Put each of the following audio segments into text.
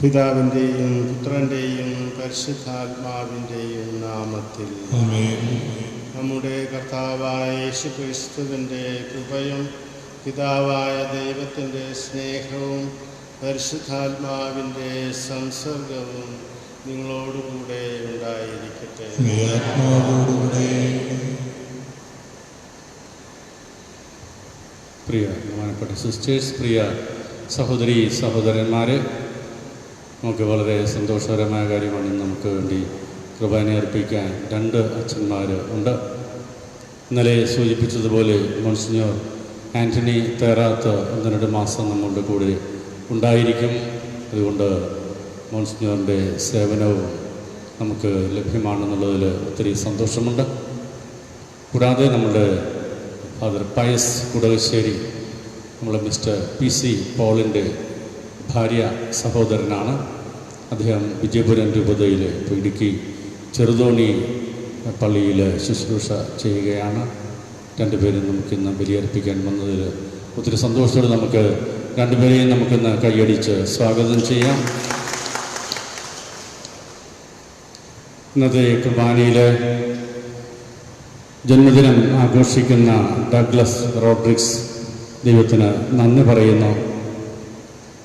പിതാവിൻ്റെയും പുത്രൻ്റെയും പരിശുദ്ധാത്മാവിൻ്റെയും നാമത്തിൽ നമ്മുടെ കർത്താവായ യേശുക്രിസ്തുവിൻ്റെ കൃപയും പിതാവായ ദൈവത്തിൻ്റെ സ്നേഹവും പരിശുദ്ധാത്മാവിൻ്റെ സംസർഗവും നിങ്ങളോടുകൂടെ ഉണ്ടായിരിക്കട്ടെ. പ്രിയ ബഹുമാനപ്പെട്ട സിസ്റ്റേഴ്സ്, പ്രിയ സഹോദരി സഹോദരന്മാരെ, നമുക്ക് വളരെ സന്തോഷകരമായ കാര്യമാണ് ഇന്ന് നമുക്ക് വേണ്ടി കുർബാന അർപ്പിക്കാൻ 2 അച്ഛന്മാർ ഉണ്ട്. ഇന്നലെ സൂചിപ്പിച്ചതുപോലെ മോൺസിഞ്ഞോർ ആൻ്റണി തേറാത്ത് 1-2 മാസം നമ്മളുടെ കൂടെ ഉണ്ടായിരിക്കും. അതുകൊണ്ട് മോൺസിഞ്ഞോറിൻ്റെ സേവനവും നമുക്ക് ലഭ്യമാണെന്നുള്ളതിൽ ഒത്തിരി സന്തോഷമുണ്ട്. കൂടാതെ നമ്മുടെ ഫാദർ പയസ് കുടവശ്ശേരി, നമ്മളെ മിസ്റ്റർ PC പോളിൻ്റെ ഭാര്യ സഹോദരനാണ്. അദ്ദേഹം വിജയപുരം രൂപതയിൽ ഇടുക്കി ചെറുതോണി പള്ളിയിൽ ശുശ്രൂഷ ചെയ്യുകയാണ്. 2 പേരും നമുക്കിന്ന് ബലിയർപ്പിക്കാൻ വന്നതിൽ ഒത്തിരി സന്തോഷത്തോടെ നമുക്ക് 2 പേരെയും നമുക്കിന്ന് കൈയടിച്ച് സ്വാഗതം ചെയ്യാം. ഇന്നത്തെ കുർബാനയിൽ ജന്മദിനം ആഘോഷിക്കുന്ന ഡഗ്ലസ് റോഡ്രിക്സ് ദൈവത്തിന് നന്ദി പറയുന്നു.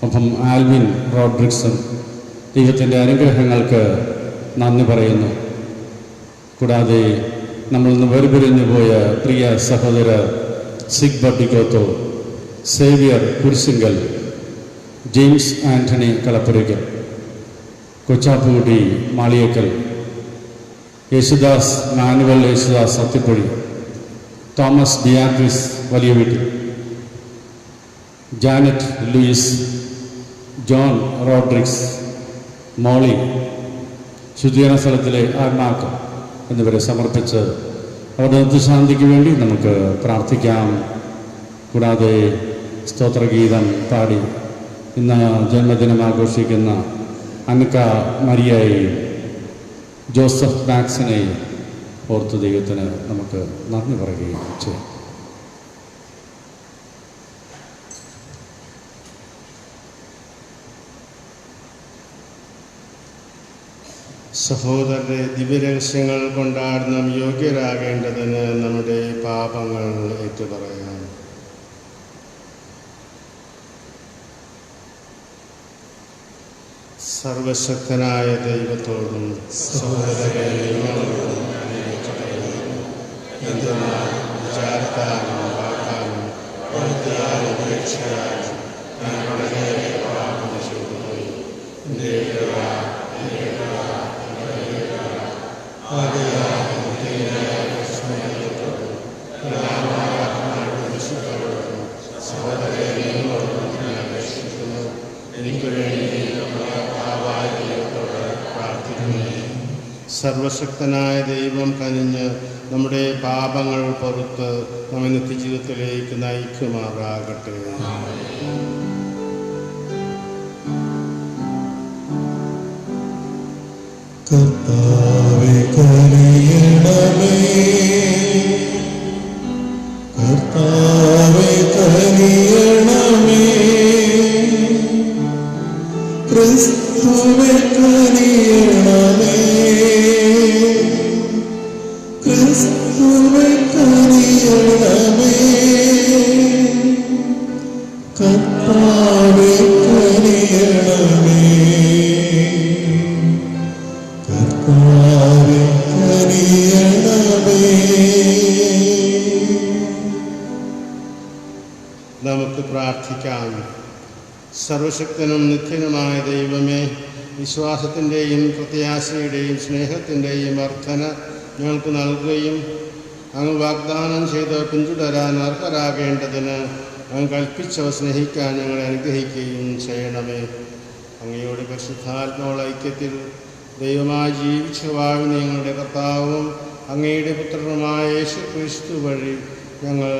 ഒപ്പം ആൽവിൻ റോഡ്രിക്സും ദൈവത്തിൻ്റെ അനുഗ്രഹങ്ങൾക്ക് നന്ദി പറയുന്നു. കൂടാതെ നമ്മൾ ഇന്ന് വേർപിരിഞ്ഞു പോയ പ്രിയ സഹോദരർ സിഗ്ബർട്ട് ഡിക്കോത്തോ, Xavier Kurisinkal, James Antony Kalappurakkal, Kochappukutty Maliyekkal, Yesudas Manuel Yesudas Athipozhi, Thomas Beatrice Valiya Veettil, Janet Louis, John Rodrigues, Molly, ശുദ്ധീകരണ സ്ഥലത്തിലെ ആത്മാക്കം എന്നിവരെ സമർപ്പിച്ച് അവരുടെ നിത്യശാന്തിക്ക് വേണ്ടി നമുക്ക് പ്രാർത്ഥിക്കാം. കൂടാതെ സ്തോത്രഗീതം പാടി ഇന്ന് ജന്മദിനം ആഘോഷിക്കുന്ന അനക്ക മരിയയെയും ജോസഫ് മാക്സിനെയും ഓർത്ത് ദൈവത്തിന് നമുക്ക് നന്ദി പറയുകയും ചെയ്യാം. സഹോദരരെ, ദിവ്യരഹസ്യങ്ങൾ കൊണ്ടാടുന്ന യോഗ്യരാകേണ്ടതിന് നമ്മുടെ പാപങ്ങൾ ഏറ്റുപറയാം. സർവശക്തനായ ദൈവത്തോടും സഹോദരരെ നിങ്ങളോടും എന്തെന്നാൽ വിചാരത്താലും വാക്കാലും പ്രവൃത്തിയാലും ഉപേക്ഷയാലും ഞാൻ വളരെ പാപം ചെയ്തുപോയി. സഹോദരരെ നിങ്ങളോടും ഞാൻ അപേക്ഷിക്കുന്നു. എനിക്ക് വേണ്ടി ദൈവത്തോട് പ്രാർത്ഥിക്കുന്നു. സർവശക്തനായ ദൈവം കനിഞ്ഞ് നമ്മുടെ പാപങ്ങൾ പൊറുത്ത് നമ്മെ നിത്യജീവിതത്തിലേക്ക് നയിക്കുമാറാകട്ടെ. കർത്താവേ കനിയണമേ, കർത്താവേ കനിയണമേ, ക്രിസ്തുവേ കനിയണമേ, ക്രിസ്തുവേ കനിയണമേ, കർത്താവേ കനിയണമേ, കർത്താവേ കനിയണമേ. നമുക്ക് പ്രാർത്ഥിക്കാം. സർവശക്തനും നിത്യനുമായ ദൈവമേ, വിശ്വാസത്തിൻ്റെയും പ്രത്യാശയുടെയും സ്നേഹത്തിൻ്റെയും വർധന ഞങ്ങൾക്ക് നൽകുകയും അങ്ങ് വാഗ്ദാനം ചെയ്ത് പിന്തുടരാൻ അർഹരാകേണ്ടതിന് അങ്ങ് കൽപ്പിച്ചവ സ്നേഹിക്കാൻ ഞങ്ങളെ അനുഗ്രഹിക്കുകയും ചെയ്യണമേ. അങ്ങയോട് പരിശുദ്ധാത്മാവുള്ള ഐക്യത്തിൽ ദൈവമായി ജീവിച്ചു വാഴുന്ന ഞങ്ങളുടെ കർത്താവും അങ്ങയുടെ പുത്രനുമായ യേശുക്രിസ്തു വഴി ഞങ്ങൾ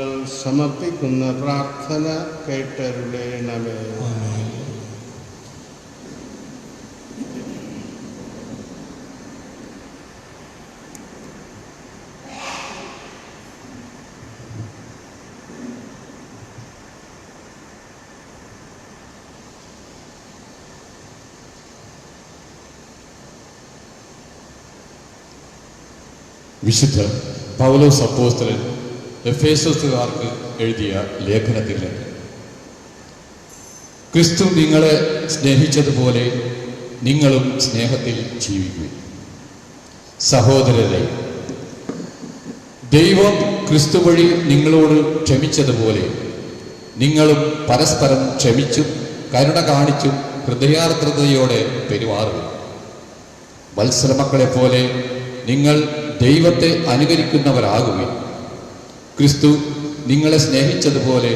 സമർപ്പിക്കുന്ന പ്രാർത്ഥന കേട്ടരുളേണമേ. വിശുദ്ധ പൗലോസ് അപ്പോസ്തലൻ എഫേസോസുകാർക്ക് എഴുതിയ ലേഖനത്തിൽ ക്രിസ്തു നിങ്ങളെ സ്നേഹിച്ചതുപോലെ നിങ്ങളും സ്നേഹത്തിൽ ജീവിക്കുക. സഹോദരരെ, ദൈവം ക്രിസ്തു വഴി നിങ്ങളോട് ക്ഷമിച്ചതുപോലെ നിങ്ങളും പരസ്പരം ക്ഷമിച്ചും കരുണ കാണിച്ചും ഹൃദയാർദ്രതയോടെ പെരുമാറുക. വത്സലമക്കളെപ്പോലെ നിങ്ങൾ ദൈവത്തെ അനുകരിക്കുന്നവരാകുകയും ക്രിസ്തു നിങ്ങളെ സ്നേഹിച്ചതുപോലെ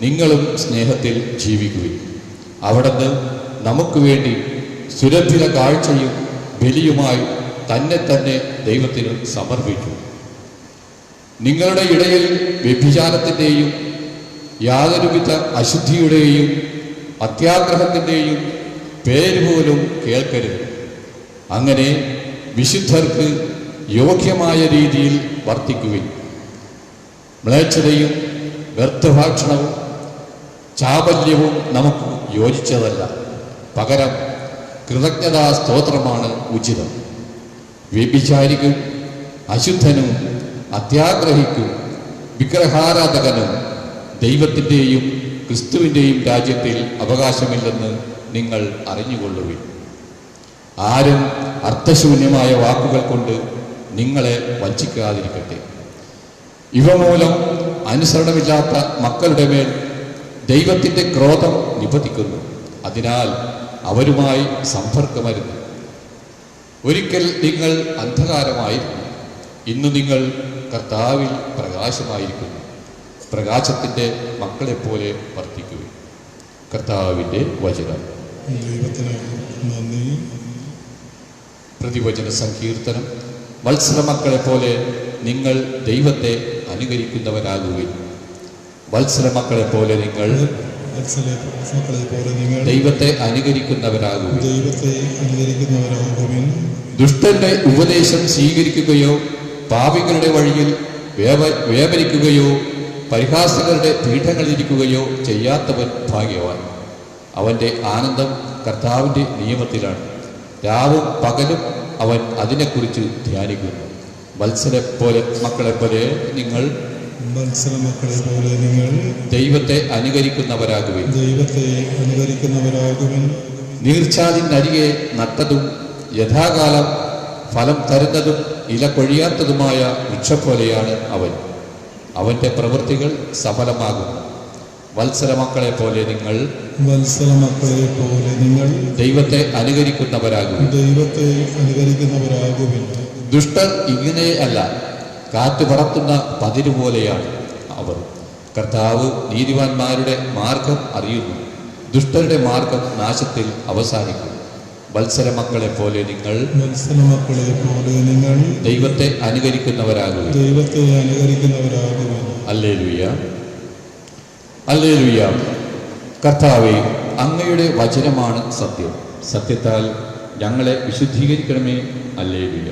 നിങ്ങളും സ്നേഹത്തിൽ ജീവിക്കുകയും അവിടുന്ന് നമുക്ക് വേണ്ടി സുരഭില കാഴ്ചയും ബലിയുമായി തന്നെ ദൈവത്തിന് സമർപ്പിച്ചു. നിങ്ങളുടെ ഇടയിൽ വ്യഭിചാരത്തിൻ്റെയും യാതൊരുവിധ അശുദ്ധിയുടെയും അത്യാഗ്രഹത്തിൻ്റെയും പേര് പോലും കേൾക്കരുത്. അങ്ങനെ വിശുദ്ധർക്ക് യോഗ്യമായ രീതിയിൽ വർത്തിക്കുകയും മ്ലേച്ഛതയും വ്യർത്ഥഭാഷണവും ചാബല്യവും നമുക്ക് യോജിച്ചതല്ല. പകരം കൃതജ്ഞതാ സ്തോത്രമാണ് ഉചിതം. വ്യഭിചാരിക്കും അശുദ്ധനും അത്യാഗ്രഹിക്കും വിഗ്രഹാരാധകനും ദൈവത്തിൻ്റെയും ക്രിസ്തുവിൻ്റെയും രാജ്യത്തിൽ അവകാശമില്ലെന്ന് നിങ്ങൾ അറിഞ്ഞുകൊള്ളുവിൻ. ആരും അർത്ഥശൂന്യമായ വാക്കുകൾ കൊണ്ട് നിങ്ങളെ വഞ്ചിക്കാതിരിക്കട്ടെ. ഇവ മൂലം അനുസരണമില്ലാത്ത മക്കളുടെ മേൽ ദൈവത്തിൻ്റെ ക്രോധം നിപതിക്കുന്നു. അതിനാൽ അവരുമായി സമ്പർക്കമരുത്. ഒരിക്കൽ നിങ്ങൾ അന്ധകാരമായിരുന്നു, ഇന്ന് നിങ്ങൾ കർത്താവിൽ പ്രകാശമായിരിക്കുന്നു. പ്രകാശത്തിൻ്റെ മക്കളെപ്പോലെ വർത്തിക്കുക. കർത്താവിൻ്റെ വചനം. ദൈവത്തിന് നന്ദി. പ്രതിവചന സങ്കീർത്തനം. വത്സലമക്കളെപ്പോലെ നിങ്ങൾ ദൈവത്തെ അനുകരിക്കുന്നവരാകുകയും വത്സലമക്കളെപ്പോലെ നിങ്ങൾ ദൈവത്തെ അനുകരിക്കുന്നവരാകുകയും ദുഷ്ടന്റെ ഉപദേശം സ്വീകരിക്കുകയോ പാപികളുടെ വഴിയിൽ വ്യാപരിക്കുകയോ പരിഹാസകരുടെ പീഠങ്ങളിരിക്കുകയോ ചെയ്യാത്തവൻ ഭാഗ്യവാൻ. അവൻ്റെ ആനന്ദം കർത്താവിൻ്റെ നിയമത്തിലാണ്. രാവും പകലും അവൻ അതിനെക്കുറിച്ച് ധ്യാനിക്കുന്നു. മക്കളെ പോലെ നിങ്ങൾ ദൈവത്തെ അനുകരിക്കുന്നവരാകുവിൻ. നീർച്ചാലിനരികെ നട്ടതും യഥാകാലം ഫലം തരുന്നതും ഇല കൊഴിയാത്തതുമായ വൃക്ഷപ്പോലെയാണ് അവൻ. അവന്റെ പ്രവൃത്തികൾ സഫലമാകും. മക്കളെ പോലെ നിങ്ങൾ ദൈവത്തെ അനുകരിക്കുന്നവരാകുവിൻ. ദുഷ്ടൻ ഇങ്ങനെ അല്ല, കാറ്റ് പറത്തുന്ന പതിരു പോലെയാണ് അവർ. കർത്താവ് നീതിമാന്മാരുടെ മാർഗം അറിയുന്നു, ദുഷ്ടരുടെ മാർഗം നാശത്തിൽ അവസാനിക്കും. മക്കളെ പോലെ നിങ്ങൾ ദൈവത്തെ അനുകരിക്കുന്നവരാകുവിൻ. Hallelujah, hallelujah. കർത്താവേ, അങ്ങയുടെ വചനമാണ് സത്യം. സത്യത്താൽ ഞങ്ങളെ വിശുദ്ധീകരിക്കണമേ. ഹല്ലേലൂയ.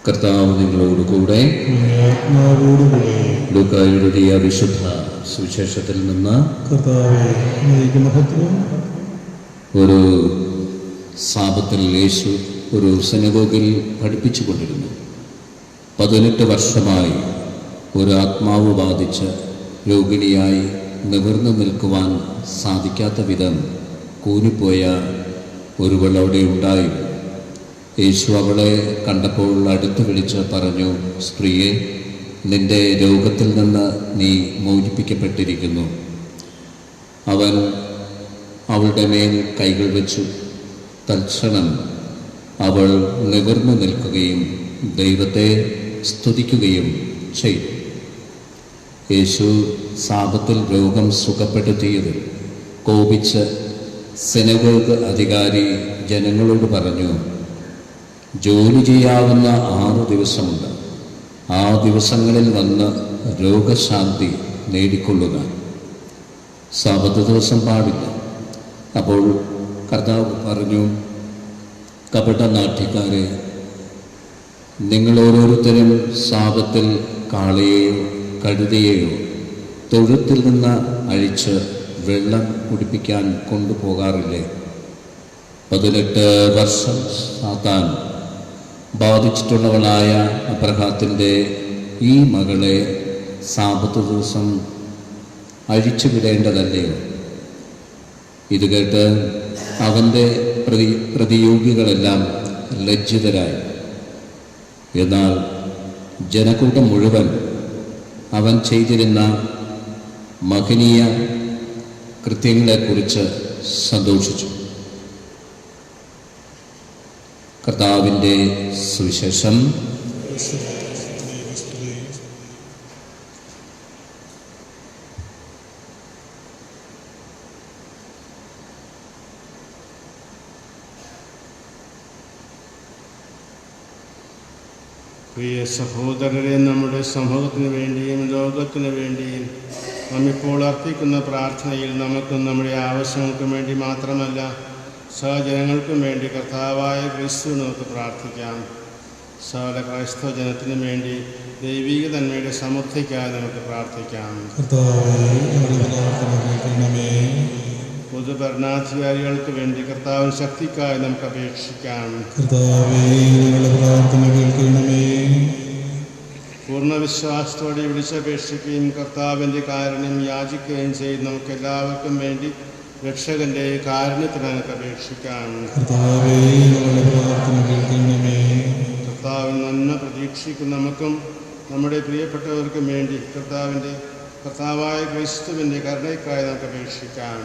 കർത്താവ് നിങ്ങളോട് കൂടെ. ലൂക്കായുടെ വിശുദ്ധ സുവിശേഷത്തിൽ നിന്ന് ഒരു സാബത്തിൽ യേശു ഒരു സിനഗോഗിൽ പഠിപ്പിച്ചു കൊണ്ടിരുന്നു. 18 വർഷമായി ഒരു ആത്മാവ് ബാധിച്ച് രോഗിണിയായി നിവർന്നു നിൽക്കുവാൻ സാധിക്കാത്ത വിധം കൂനിപ്പോയ ഒരുവൾ അവിടെ ഉണ്ടായിരുന്നു. യേശു അവളെ കണ്ടപ്പോൾ അടുത്ത് വിളിച്ച് പറഞ്ഞു, സ്ത്രീയെ, നിന്റെ രോഗത്തിൽ നിന്ന് നീ മോചിപ്പിക്കപ്പെട്ടിരിക്കുന്നു. അവൻ അവളുടെ മേൽ കൈകൾ വെച്ചു. തൽക്ഷണം അവൾ നിവർന്നു നിൽക്കുകയും ദൈവത്തെ സ്തുതിക്കുകയും ചെയ്തു. യേശു സാബത്തിൽ രോഗം സുഖപ്പെടുത്തിയതിൽ കോപിച്ച് സിനഗോഗ് അധികാരി ജനങ്ങളോട് പറഞ്ഞു, ജോലി ചെയ്യാവുന്ന 6 ദിവസമുണ്ട്. ആ ദിവസങ്ങളിൽ വന്ന് രോഗശാന്തി നേടിക്കൊള്ളുക. സാബത്ത് ദിവസം പാടില്ല. അപ്പോൾ കർത്താവ് പറഞ്ഞു, കപടനാട്യക്കാരെ, നിങ്ങൾ ഓരോരുത്തരും സാബത്തിൽ കാളയെയോ കഴുതയെയോ തൊഴുത്തിൽ നിന്ന് അഴിച്ച് വെള്ളം കുടിപ്പിക്കാൻ കൊണ്ടുപോകാറില്ലേ? 18 വർഷം സാത്താൻ ബാധിച്ചിട്ടുള്ളവളായ അബ്രഹാത്തിൻ്റെ ഈ മകളെ സാബത്ത് ദിവസം അഴിച്ചു വിടേണ്ടതല്ലയോ? ഇത് കേട്ട് അവൻ്റെ പ്രതിയോഗികളെല്ലാം ലജ്ജിതരായി. എന്നാൽ ജനക്കൂട്ടം മുഴുവൻ അവൻ ചെയ്തിരുന്ന മഹനീയ കൃത്യങ്ങളെക്കുറിച്ച് സന്തോഷിച്ചു. കർത്താവിൻ്റെ സുവിശേഷം. പ്രിയ സഹോദരരെ, നമ്മുടെ സമൂഹത്തിന് വേണ്ടിയും ലോകത്തിന് വേണ്ടിയും നമ്മിപ്പോൾ അർപ്പിക്കുന്ന പ്രാർത്ഥനയിൽ നമുക്കും നമ്മുടെ ആവശ്യങ്ങൾക്കും വേണ്ടി മാത്രമല്ല, സഹജനങ്ങൾക്കും വേണ്ടി കർത്താവായ ക്രിസ്തു നമുക്ക് പ്രാർത്ഥിക്കാം. സകല ക്രൈസ്തവ ജനത്തിനു വേണ്ടി ദൈവിക തന്മയുടെ സമൃദ്ധിക്കായി നമുക്ക് പ്രാർത്ഥിക്കാം. പൊതുഭരണാധികാരികൾക്ക് വേണ്ടി കർത്താവിന് ശക്തിക്കായി നമുക്ക് അപേക്ഷിക്കാം. പൂർണ്ണ വിശ്വാസത്തോടെ വിളിച്ചപേക്ഷിക്കുകയും കർത്താവിൻ്റെ കാരുണ്യം യാചിക്കുകയും ചെയ്ത് നമുക്ക് എല്ലാവർക്കും വേണ്ടി രക്ഷകന്റെ കാരുണ്യത്തിന് നമുക്ക് അപേക്ഷിക്കാം. കർത്താവിൽ നന്മ പ്രതീക്ഷിക്കുന്ന നമുക്കും നമ്മുടെ പ്രിയപ്പെട്ടവർക്കും വേണ്ടി കർത്താവായ ക്രിസ്തുവിൻ്റെ കരുണയ്ക്കായി നമുക്ക് അപേക്ഷിക്കാം.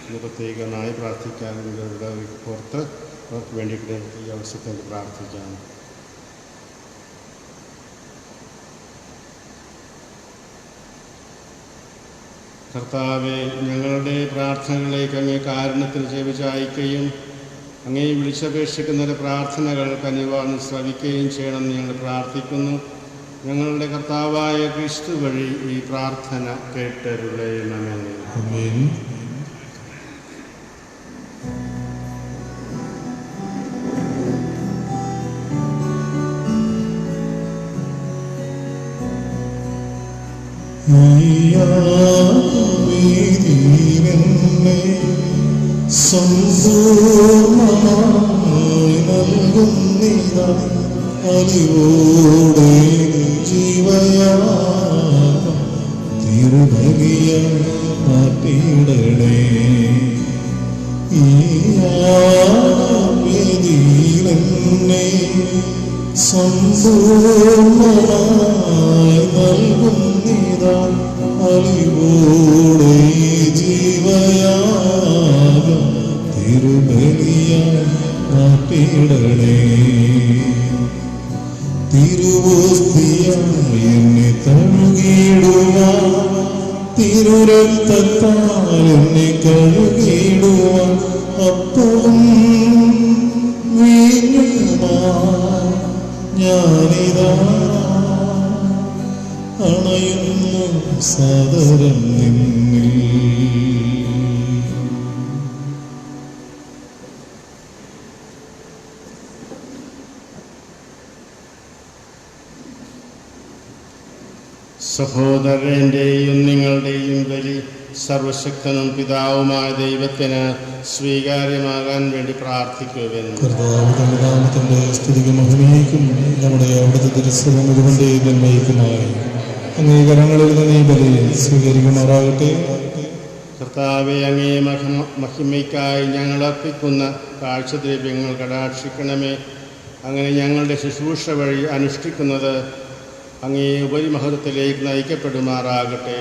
ഇത് പ്രത്യേകമായി പ്രാർത്ഥിക്കാൻ പുറത്ത് അവർക്ക് വേണ്ടിയിട്ട് ഈ അവസരത്തിൽ പ്രാർത്ഥിക്കാം. കർത്താവെ, ഞങ്ങളുടെ പ്രാർത്ഥനകളിലേക്ക് അങ്ങേ കാരുണ്യത്തിൽ ചെവിചായ്ക്കുകയും അങ്ങേ വിളിച്ചപേക്ഷിക്കുന്നവരുടെ പ്രാർത്ഥനകൾ കനിവാർന്ന് ശ്രവിക്കുകയും ചെയ്യണമെന്ന് ഞങ്ങൾ പ്രാർത്ഥിക്കുന്നു. ഞങ്ങളുടെ കർത്താവായ ക്രിസ്തു വഴി ഈ പ്രാർത്ഥന കേട്ടരുളയണമേ. ആമേൻ. അലിവോടെ ജീവയാഗം തിരുബലിയായി മാറ്റിയിടണേ. ഈ യാഗവേദിയിലെന്നെ സമ്പൂർണ്ണമായി നൽകുന്നിതാ. അലിവോടെ ജീവയാഗം തിരുബലിയായി മാറ്റിയിടണേ. തിരുവോസ്തിയായി എന്നെ തഴുകിയിടുവാൻ, തിരുരക്തത്താൽ എന്നെ കഴുകിയിടുവാൻ, അപ്പവും വീഞ്ഞുമായി ഞാനിതാ അണയുന്നു സാദരം നിന്നിൽ. സഹോദരൻ്റെയും നിങ്ങളുടെയും ബലി സർവശക്തനും പിതാവുമായ ദൈവത്തിന് സ്വീകാര്യമാകാൻ വേണ്ടി പ്രാർത്ഥിക്കുവിൻ. കർത്താവ് തന്റെ നാമത്തിന്റെ സ്തുതിക്കും മഹിമയ്ക്കും നമ്മുടെ അവിടുത്തെ തിരുസഭ മുഴുവന്റെ നന്മയ്ക്കുമായി അംഗീകാരങ്ങളിൽ നിന്ന് ഈ ബലി സ്വീകരിക്കുമാറാകട്ടെ. കർത്താവെ, അങ്ങേ മഹിമയ്ക്കായി ഞങ്ങൾ അർപ്പിക്കുന്ന കാഴ്ചദ്രവ്യങ്ങൾ കടാക്ഷിക്കണമേ. അങ്ങനെ ഞങ്ങളുടെ ശുശ്രൂഷ വഴി അനുഷ്ഠിക്കുന്നത് അങ്ങേ ഉപരിമഹത്വത്തിലേക്ക് നയിക്കപ്പെടുമാറാകട്ടെ.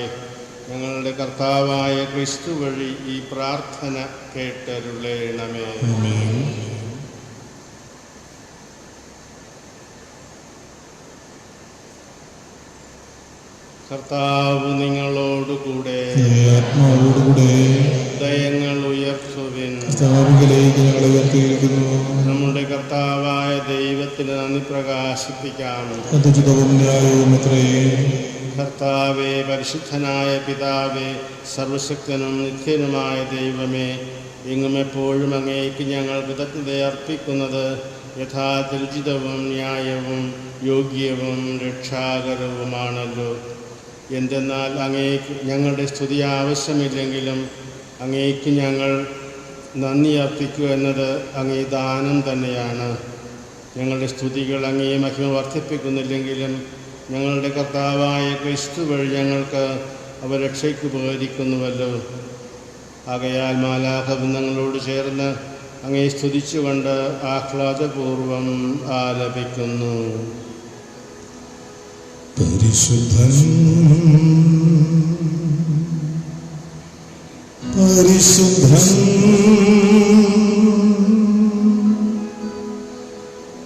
ഞങ്ങളുടെ കർത്താവായ ക്രിസ്തു വഴി ഈ പ്രാർത്ഥന കേട്ടരുളേണമേ. കർത്താവ് നിങ്ങളോടുകൂടെ, ആത്മാവോടുകൂടെ ഹൃദയങ്ങൾ ഉയർത്തുവിൻ. കർത്താവിലേക്ക് ഞങ്ങളെ ഉയർത്തിയിരിക്കുന്നു. നമ്മുടെ കർത്താവായ ദൈവത്തിന് നന്ദി പ്രകാശിപ്പിക്കാം. അതുചിതവും ന്യായവും അത്രേ. കർത്താവേ, പരിശുദ്ധനായ പിതാവേ, സർവശക്തനും നിത്യനുമായ ദൈവമേ, എങ്ങും എപ്പോഴും അങ്ങേക്ക് ഞങ്ങൾ കൃതജ്ഞത അർപ്പിക്കുന്നത് യഥാർത്ഥോചിതവും ന്യായവും യോഗ്യവും രക്ഷാകരവുമാണല്ലോ. എന്തെന്നാൽ അങ്ങേക്ക് ഞങ്ങളുടെ സ്തുതി ആവശ്യമില്ലെങ്കിലും അങ്ങേക്ക് ഞങ്ങൾ നന്ദി അർപ്പിക്കുക എന്നത് അങ്ങേ ദാനം തന്നെയാണ്. ഞങ്ങളുടെ സ്തുതികൾ അങ്ങേ മഹിമ വർദ്ധിപ്പിക്കുന്നില്ലെങ്കിലും ഞങ്ങളുടെ കർത്താവായ ക്രിസ്തു വഴി ഞങ്ങൾക്ക് അവ രക്ഷയ്ക്ക് ഉപകരിക്കുന്നുവല്ലോ. ആകയാൽ മാലാഖവൃന്ദങ്ങളോട് ചേർന്ന് അങ്ങേ സ്തുതിച്ചുകൊണ്ട് ആഹ്ലാദപൂർവം ആലപിക്കുന്നു. പരിശുദ്ധൻ പരിശുദ്ധൻ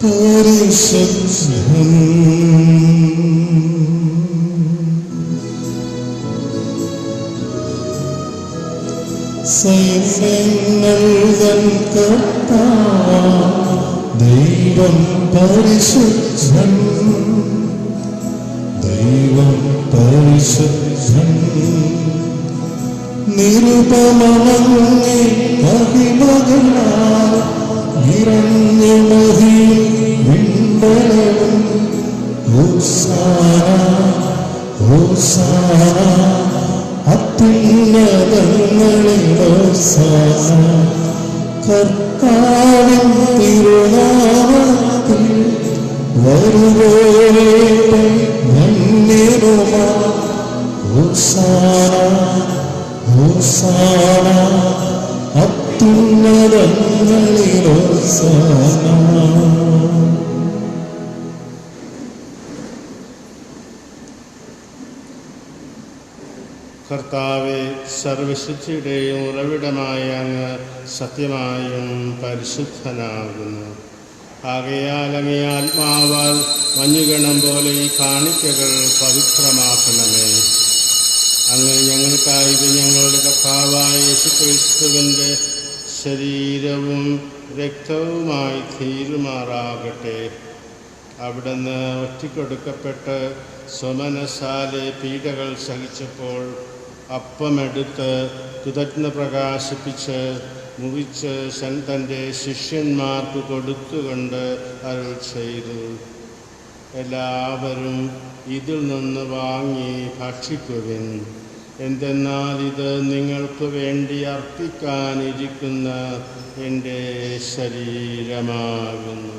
പരിശുദ്ധൻ സൈന്യങ്ങൾ തൻ കർത്താവ് ദൈവം പരിശുദ്ധൻ, ദൈവം പരിശുദ്ധൻ. നിരുപമങ്ങേ മഹിമകളാൽ നിറഞ്ഞ മഹിയിൽ വിണ്ടലവും. ഹോസാന ഹോസാന അത്യുന്നതങ്ങളിൽ ഹോസാന. കർത്താവിൻ തിരുനാമത്തിൽ വരുവോരേ ധന്യരുമാ. ഹോസാന ഹോസാന അത്യുന്നതങ്ങളിൽ ഹോസാന. കർത്താവെ, സർവശുദ്ധിയുടെയും ഉറവിടമായ അങ്ങ് സത്യമായും പരിശുദ്ധനാകുന്നു. ആകയാൽ അങ്ങേ ആത്മാവാൽ മഞ്ഞുകണം പോലെ ഈ കാണിക്കകൾ പവിത്രമാക്കണമേ. അങ്ങ് ഞങ്ങൾക്കായി ഞങ്ങളുടെ കർത്താവായ യേശുക്രിസ്തുവിൻ്റെ ശരീരവും രക്തവുമായി തീരുമാറാകട്ടെ. അവിടുന്ന് ഒറ്റിക്കൊടുക്കപ്പെട്ട് സ്വമനസാലെ പീഡകൾ സഹിച്ചപ്പോൾ അപ്പമെടുത്ത് കൃതജ്ഞ പ്രകാശിപ്പിച്ച് മുറിച്ച് തൻ്റെ ശിഷ്യന്മാർക്ക് കൊടുത്തുകൊണ്ട് അരുൾ ചെയ്തു, എല്ലാവരും ഇതിൽ നിന്ന് വാങ്ങി ഭക്ഷിക്കുവിൻ. എന്തെന്നാൽ ഇത് നിങ്ങൾക്ക് വേണ്ടി അർപ്പിക്കാനിരിക്കുന്ന എൻ്റെ ശരീരമാകുന്നു.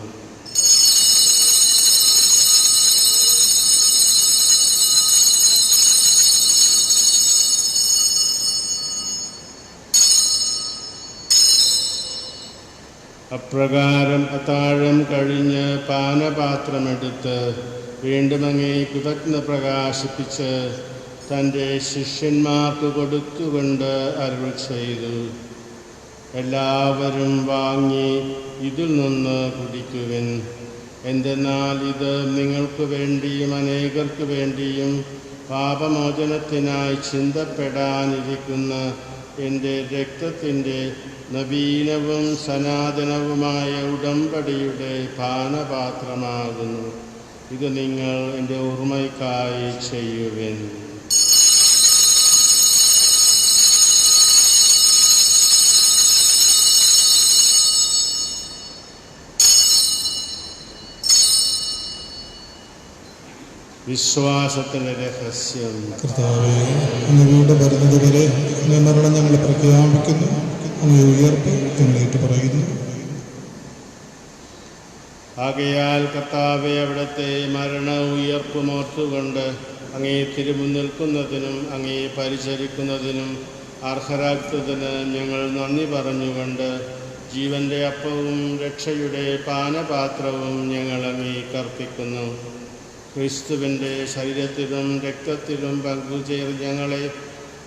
അപ്രകാരം അത്താഴം കഴിഞ്ഞ് പാനപാത്രമെടുത്ത് വീണ്ടും അങ്ങേ കൃതജ്ഞത പ്രകാശിപ്പിച്ച് തൻ്റെ ശിഷ്യന്മാർക്ക് കൊടുത്തുകൊണ്ട് അരുൾ ചെയ്തു, എല്ലാവരും വാങ്ങി ഇതിൽ നിന്ന് കുടിക്കുവിൻ. എന്തെന്നാൽ ഇത് നിങ്ങൾക്ക് വേണ്ടിയും അനേകർക്ക് വേണ്ടിയും പാപമോചനത്തിനായി ചിന്തപ്പെടാനിരിക്കുന്ന എൻ്റെ രക്തത്തിൻ്റെ നവീനവും സനാതനവുമായ ഉടമ്പടിയുടെ പാനപാത്രമാകുന്നു. ഇത് നിങ്ങൾ എൻ്റെ ഓർമ്മയ്ക്കായി ചെയ്യുവിൻ. വിശ്വാസത്തിൻ്റെ രഹസ്യം. കർത്താവേ, അങ്ങയുടെ വരുന്നത് വരെ അങ്ങേ മരണം ഞങ്ങൾ പ്രഖ്യാപിക്കുന്നു, അങ്ങേ ഉയർപ്പ് ഞങ്ങളേറ്റ് പറയുന്നു. ആകയാൽ കർത്താവെ, അവിടുത്തെ മരണ ഉയർപ്പുമോർത്തുകൊണ്ട് അങ്ങേ തിരുമുന്നിൽക്കുന്നതിനും അങ്ങേ പരിചരിക്കുന്നതിനും അർഹരാക്കുന്നതിന് ഞങ്ങൾ നന്ദി പറഞ്ഞുകൊണ്ട് ജീവൻ്റെ അപ്പവും രക്ഷയുടെ പാനപാത്രവും ഞങ്ങൾ അങ്ങേക്കർപ്പിക്കുന്നു. ക്രിസ്തുവിൻ്റെ ശരീരത്തിലും രക്തത്തിലും പങ്കുചേർന്ന് ഞങ്ങളെ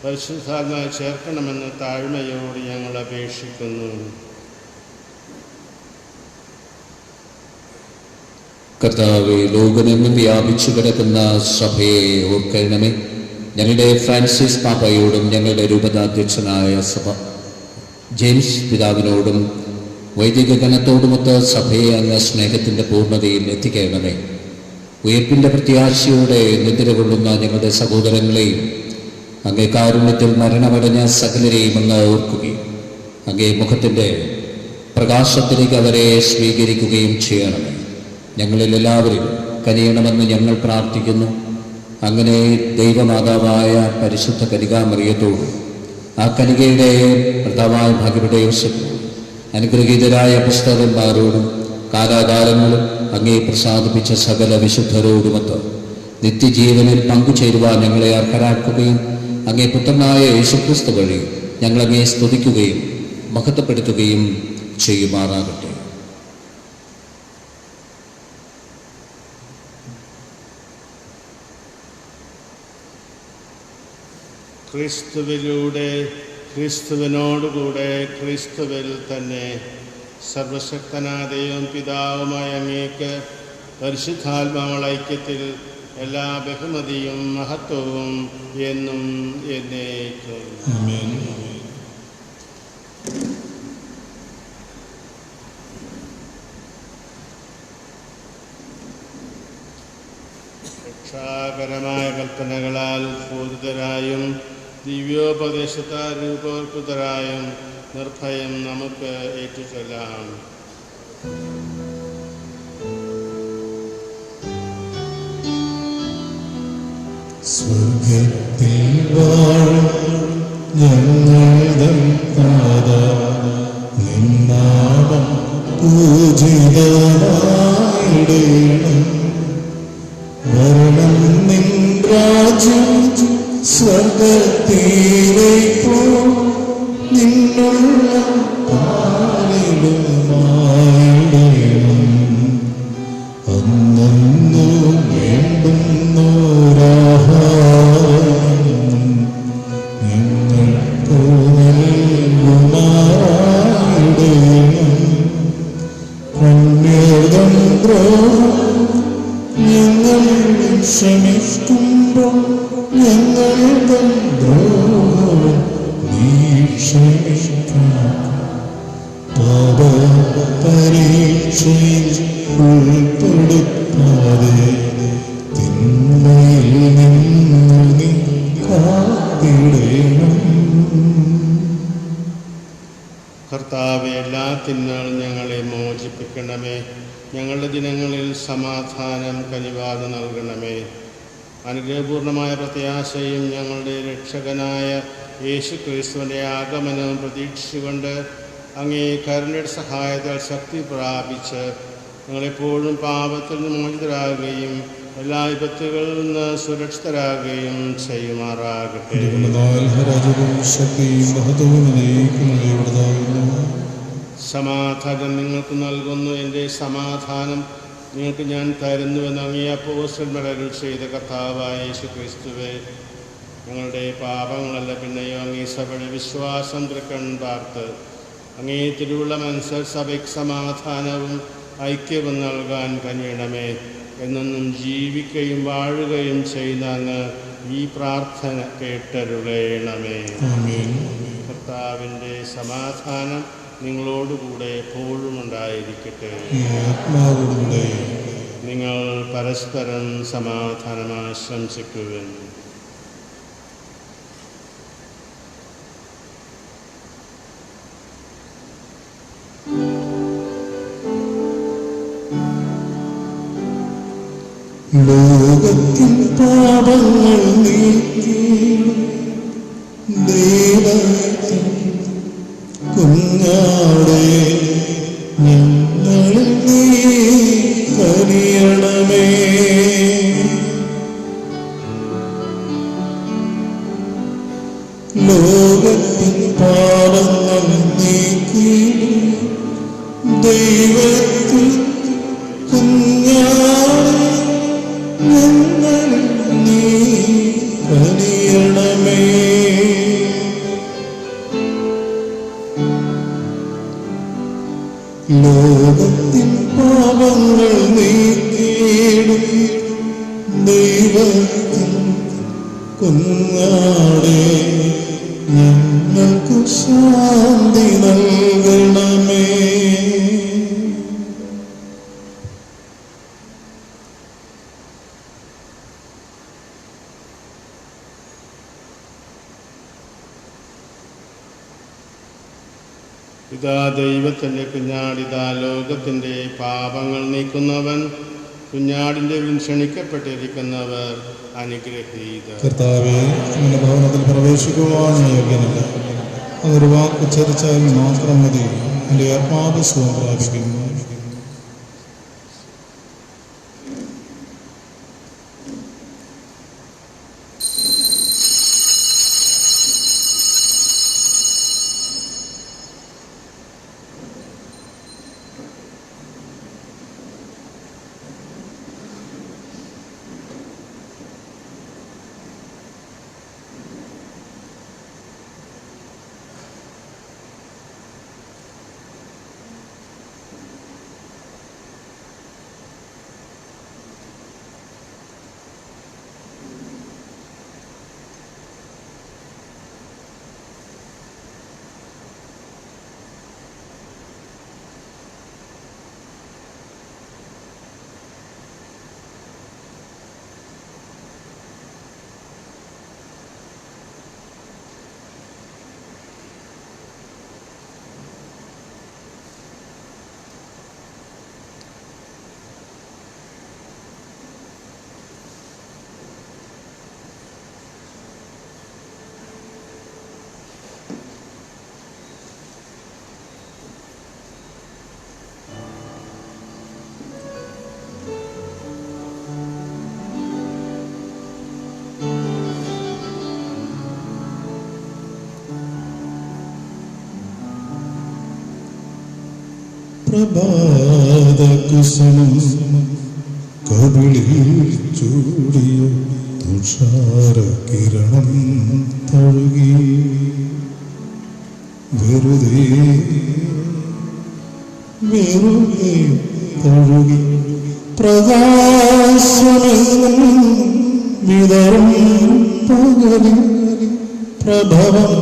പരിശുദ്ധാത്മാവിൽ ചേർക്കണമെന്ന് താഴ്മയോട് ഞങ്ങൾ അപേക്ഷിക്കുന്നു. കർത്താവെ, ലോകമെങ്ങും വ്യാപിച്ചു കിടക്കുന്ന സഭയെ ഓർക്കണമേ. ഞങ്ങളുടെ ഫ്രാൻസിസ് പാപ്പയോടും ഞങ്ങളുടെ രൂപതാധ്യക്ഷനായ സഭ ജെയിംസ് പിതാവിനോടും വൈദിക ഗണത്തോടുമൊത്ത് സഭയെ അങ്ങ് സ്നേഹത്തിൻ്റെ പൂർണ്ണതയിൽ എത്തിക്കണമേ. ഉയർപ്പിൻ്റെ പ്രത്യാശയോടെ നിദ്ര കൊള്ളുന്ന ഞങ്ങളുടെ സഹോദരങ്ങളെയും അങ്ങേ കാരുണ്യത്തിൽ മരണമടഞ്ഞ സകലരെയും അങ്ങ് ഓർക്കുകയും അങ്ങേ മുഖത്തിൻ്റെ പ്രകാശത്തിലേക്ക് അവരെ സ്വീകരിക്കുകയും ചെയ്യണമേ. ഞങ്ങളിൽ എല്ലാവരും കനിയണമെന്ന് ഞങ്ങൾ പ്രാർത്ഥിക്കുന്നു. അങ്ങനെ ദൈവമാതാവായ പരിശുദ്ധ കനികാമറിയത്തോടും ആ കനികയുടെ ഭർത്താവായ ഭാഗ്യപ്പെട്ട യോസേഫിനോടും അനുഗ്രഹീതരായ പുസ്തകന്മാരോടും കാലാകാലങ്ങളും അങ്ങേ പ്രസാദിപ്പിച്ച സകല വിശുദ്ധരോടുമൊത്ത് നിത്യജീവനിൽ പങ്കുചേരുവാൻ ഞങ്ങളെ അർഹരാക്കുകയും അങ്ങേ പുത്രനായ യേശുക്രിസ്തു വഴി ഞങ്ങളങ്ങേ സ്തുതിക്കുകയും മഹത്വപ്പെടുത്തുകയും ചെയ്യുമാറാകട്ടെ. ക്രിസ്തുവിലൂടെ, ക്രിസ്തുവിനോടുകൂടെ, ക്രിസ്തുവിൽ തന്നെ സർവശക്തനായ ദൈവം പിതാവുമായ അങ്ങേക്ക് പരിശുദ്ധാത്മാവുള്ള ഐക്യത്തിൽ എല്ലാ ബഹുമതിയും മഹത്വവും എന്നും എന്നേക്കും. ആമേൻ. രക്ഷാകരമായ കൽപ്പനകളാൽ ഉദ്ബോധിതരായും ദിവ്യോപദേശത്താൽ രൂപകൽപ്പിതരായും നിർഭയം നമുക്ക് ഏറ്റുചൊല്ലാം. സ്വർഗത്തിൽ വാഴും ഞങ്ങളുടെ നാഥാ, നിൻ നാമം പൂജിതമായിടേണം. വരണം നിൻ രാജ്യം സ്വർഗത്തിലേക്കോ നിന്നുള്ള പാലിലുമായിടേണം. അന്നു വേണ്ടുന്നോരാഹാരം ഞങ്ങൾക്ക് നൽകുമാറായിടേണം. പുണ്യതന്ത്രം ഞങ്ങൾ ക്ഷമിക്കുമ്പോൾ ഞങ്ങളുടെ ദ്രോഹവും നീ ക്ഷമിക്കണം. പാപപരീക്ഷയിൽ ഉൾപ്പെടുത്താതെ തിന്മയിൽ നിന്നു നീ കാത്തിടണം. കർത്താവെ, എല്ലാ തിന്മകളും ഞങ്ങളെ മോചിപ്പിക്കണമേ. ഞങ്ങളുടെ ദിനങ്ങളിൽ സമാധാനം കനിവാതെ നൽകണമേ. അനുഗ്രഹപൂർണമായ പ്രത്യാശയും ഞങ്ങളുടെ രക്ഷകനായ യേശു ക്രിസ്തുവിൻ്റെ ആഗമനവും പ്രതീക്ഷിച്ചുകൊണ്ട് അങ്ങേ കരുണയുടെ സഹായത്താൽ ശക്തി പ്രാപിച്ച് ഞങ്ങളെപ്പോഴും പാപത്തിൽ നിന്ന് മോചിതരാകുകയും എല്ലാ വിപത്തുകളിൽ നിന്ന് സുരക്ഷിതരാകുകയും ചെയ്യുമാറാകട്ടെ. രാജ്യവും ശക്തിയും മഹത്വവും എന്നേക്കും അങ്ങയുടേതാകുന്നു. സമാധാനം നിങ്ങൾക്ക് നൽകുന്നു, എൻ്റെ സമാധാനം നിങ്ങൾക്ക് ഞാൻ തരുന്നുവെന്ന് അങ്ങേ അപ്പോസ്തലന്മാർ അരുളി ചെയ്ത കർത്താവായ യേശുക്രിസ്തുവേ, ഞങ്ങളുടെ പാപങ്ങളല്ല പിന്നെയോ അങ്ങേ സഭയുടെ വിശ്വാസം തൃക്കൺ പാർത്ത് അങ്ങേ തിരുവുള്ളമനുസരിച്ച് സഭയ്ക്ക് സമാധാനവും ഐക്യവും നൽകാൻ കഴിയണമേ. എന്നും ജീവിക്കുകയും വാഴുകയും ചെയ്യുന്ന അങ്ങ് ഈ പ്രാർത്ഥന കേട്ടരുളേണമേ. കർത്താവിൻ്റെ സമാധാനം നിങ്ങളോടുകൂടെ എപ്പോഴും ഉണ്ടായിരിക്കട്ടെ. നിങ്ങൾ പരസ്പരം സമാധാനം ആശംസിക്കുവിൻ. ലോകത്തിൻ പാപങ്ങൾ നീക്കി ദൈവത്തിൻ കുഞ്ഞാടേ ഞങ്ങളിൽ നീ കനിയണമേ. ലോകത്തിൻ പാപങ്ങൾ നീക്കി ദൈവത്തിൻ കുഞ്ഞാടേ ഞങ്ങളിൽ നീ കനിയണമേ. ലോകത്തിൻ പാപങ്ങൾ നീക്കിയിടും ദൈവത്തിൻ കുഞ്ഞാടേ ഞങ്ങൾക്കു ശാന്തി നൽകണമേ. ഇതാ ദൈവത്തിൻ്റെ കുഞ്ഞാട്, ഇതാ ലോകത്തിൻ്റെ പാപങ്ങൾ നീക്കുന്നവൻ. കുഞ്ഞാടിൻ്റെ ക്ഷണിക്കപ്പെട്ടിരിക്കുന്നവർ അനുഗ്രഹീത. കർത്താവേ, നിന്റെ ഭവനത്തിൽ പ്രവേശിക്കുവാൻ യോഗ്യനല്ല. അതൊരു വാക്ക് ഉച്ചരിച്ചാൽ മാത്രം മതി, എൻ്റെ ആത്മാവ് സുഖം പ്രാപിക്കുന്നു. പ്രഭാതകുസുമം കവിളിൽ ചൂടിയ തുഷാരകിരണം തഴുകി വെറുതെ തഴുകി പ്രകാശമെന്നും വിതറും പകലിൽ പ്രഭവം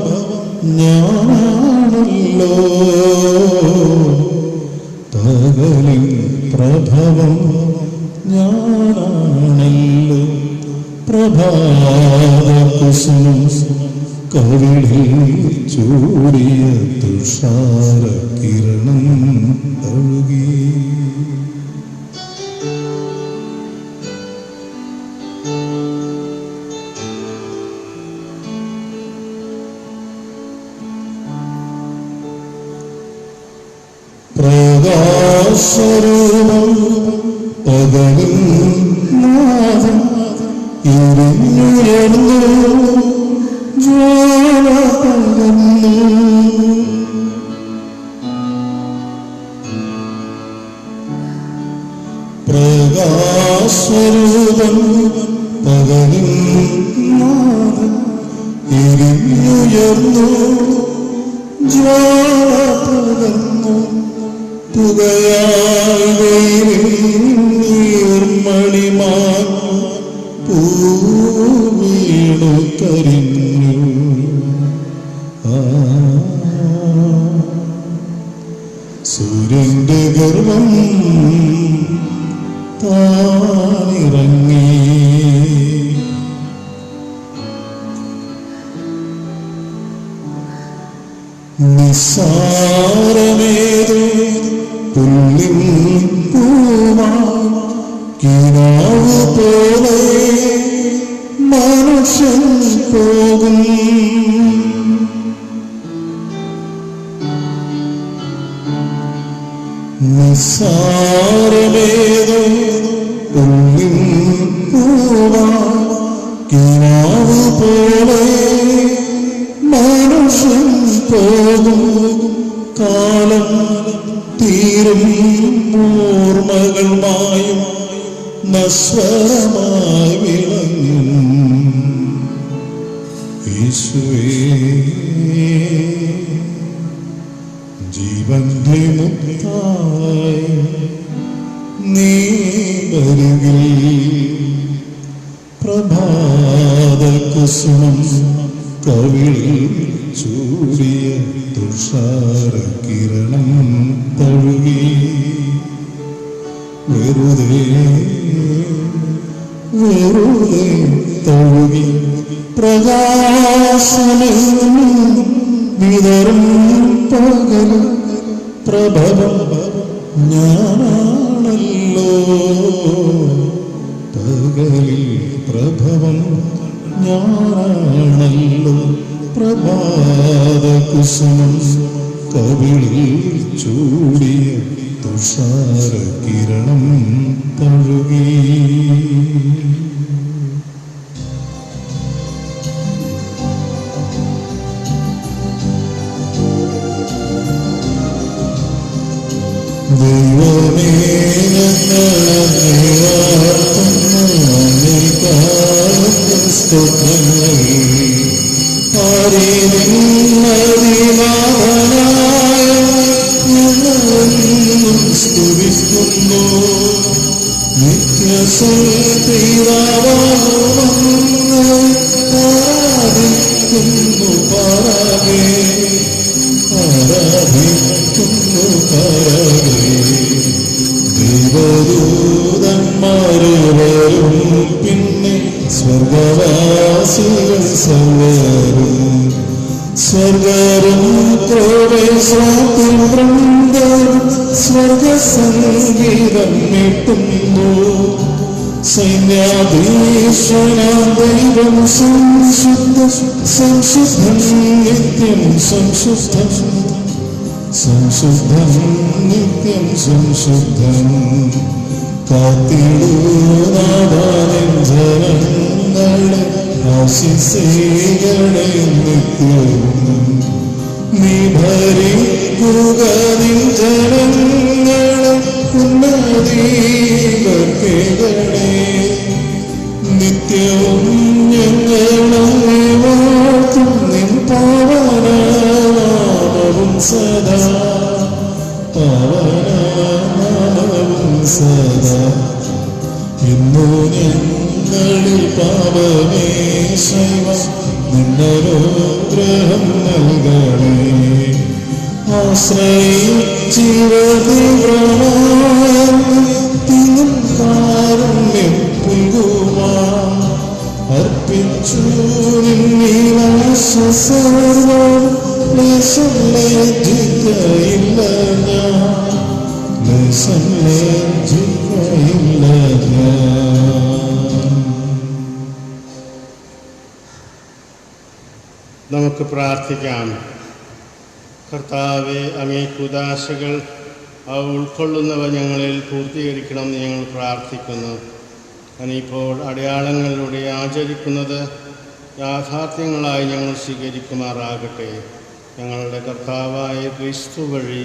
ഞാനാണല്ലോ. പകലിൻ പ്രഭവം ഞാനാണല്ലോ. പ്രഭാതകുസുമം കവിളിൽ ചൂടിയ തുഷാരകിരണം തഴുകി. പ്രകാശരൂപം പകലും നാദം ഇരുന്നുയർന്നു ജ്വാല പകർന്നു. പൂകയായി നീർമണിമാ പൂവീണു കരിഞ്ഞു. സൂര്യന്റെ ഗർവം താനിറങ്ങി. നിസ്സാരമേതു പുല്ലിൻ പൂവാൻ കിനാവ് പോലെ മനുഷ്യൻ പോകും. നിസ്സാരമേതു പുല്ലിൻ പൂവാൻ കിനാവ് പോലെ മനുഷ്യൻ പോകും. കാലം തീരും ഓർമ്മകൾ മായും നശ്വരമായി വിളങ്ങും. യേശുവേ ജീവന്റെ മുക്തായി നീ വരുകിൽ പ്രഭാത കുസുമം കവിളിൽ ചൂടിയ തുഷാര കിരണം തഴുകി. വെറുതെ വെറുതെ തഴുകി. പ്രകാശമെന്നും വിതറും പകൽ പ്രഭവം ഞാനാണല്ലോ. പകലിൽ പ്രഭവം ഞാനാണല്ലോ. പ്രഭാത കുസുമം കവിളിൽ ചൂടിയ തുഷാര കിരണം തഴുകി. ദൈവമേ സ്തോത്രങ്ങൾ സ്തുതിക്കുന്നു. ആരാധിക്കുന്നു പരമേ ആരാധിക്കുന്നു പരമേ. ദൈവദൂതന്മാരെ വരും പിന്നെ സ്വർഗവാസികൾ സർവരും. സ്വർഗരും പ്രവേശത്തിൽ വൃന്ദം സ്വർഗസംഗീതം മീട്ടുന്നു. സൈന്യാധീശനാം ദൈവം സംശുദ്ധം സംശുദ്ധം നിത്യം സംശുദ്ധം സംശുദ്ധം നിത്യം സംശുദ്ധം. കാത്തിടൂനാദാനിൻ ജനങ്ങളെ ആശിസേകളെ നിത്യവും. നീ ഭരിക്കുക നിൻ ജനങ്ങളെ ഉന്നതീകേകളെ. നിത്യവും ഞങ്ങളെ വാഴ്ത്തും നിൻ പാവനനാമവും സദാ പാവനനാമവും സദാ. ഇന്നു ഞങ്ങളിൽ പാപമേ ശൈവം നിന്നനുഗ്രഹം നൽകണേ. ആശ്രയിച്ചിവതിനും കാരുണ്യം പുൽകുവാൻ അർപ്പിച്ചു നിന്നീലാശ്വസർവം. ലേശം ലജ്ജിക്കയില്ല ഞാൻ, ലേശം ലജ്ജിക്കയില്ല ഞാൻ. നമുക്ക് പ്രാർത്ഥിക്കാം. കർത്താവെ, അങ്ങേ കുദാശകൾ ഉൾക്കൊള്ളുന്നവ ഞങ്ങളിൽ പൂർത്തീകരിക്കണമെന്ന് ഞങ്ങൾ പ്രാർത്ഥിക്കുന്നു. ഞാനിപ്പോൾ അടയാളങ്ങളിലൂടെ ആചരിക്കുന്നത് യാഥാർത്ഥ്യങ്ങളായി ഞങ്ങൾ സ്വീകരിക്കുമാറാകട്ടെ. ഞങ്ങളുടെ കർത്താവായ ക്രിസ്തു വഴി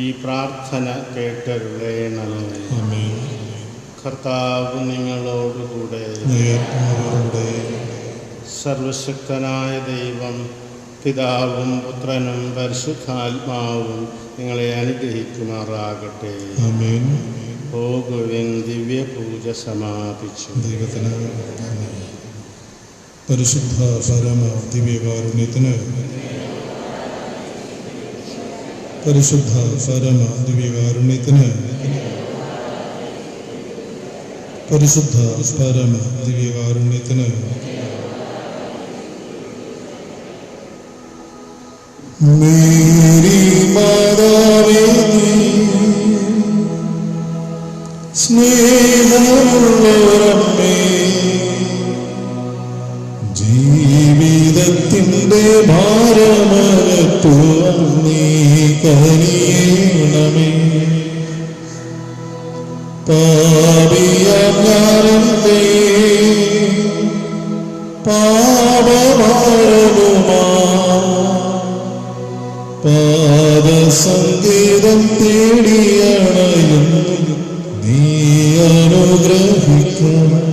ഈ പ്രാർത്ഥന കേട്ടരുളേണമേ. കർത്താവ് നിങ്ങളോടുകൂടെ. സർവശക്തനായ ദൈവം പിതാവും പുത്രനും പരിശുദ്ധാത്മാവും നിങ്ങളെ അനുഗ്രഹിക്കുമാറാകട്ടെ. ആമേൻ. പോകുവിൻ, ദിവ്യപൂജ സമാപിച്ചു. ദൈവത്തിന് നന്ദി. പരിശുദ്ധ പരമ ദിവ്യകാരുണ്യത്തിന് പരിശുദ്ധ പരമ ദിവ്യകാരുണ്യത്തിന് പരിശുദ്ധ പരമ ദിവ്യകാരുണ്യത്തിന് മേരി മാതാവേ സ്നേഹമുള്ളവരമ്മേ, ജീവിതത്തിൻ്റെ ഭാരമകറ്റുവാൻ നീ കനിയണമേ. പാപിയാം ഞാനെന്റെ പാപഭാരവുമാ പാദസംഗീതം തേടിയണയുന്നു നീ അനുഗ്രഹിക്കണം.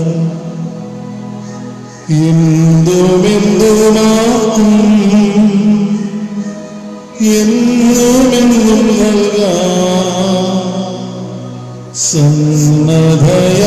എന്തുമെന്തുമാക്കും എന്നുമെന്നും നൽകാം സന്നദ്ധയ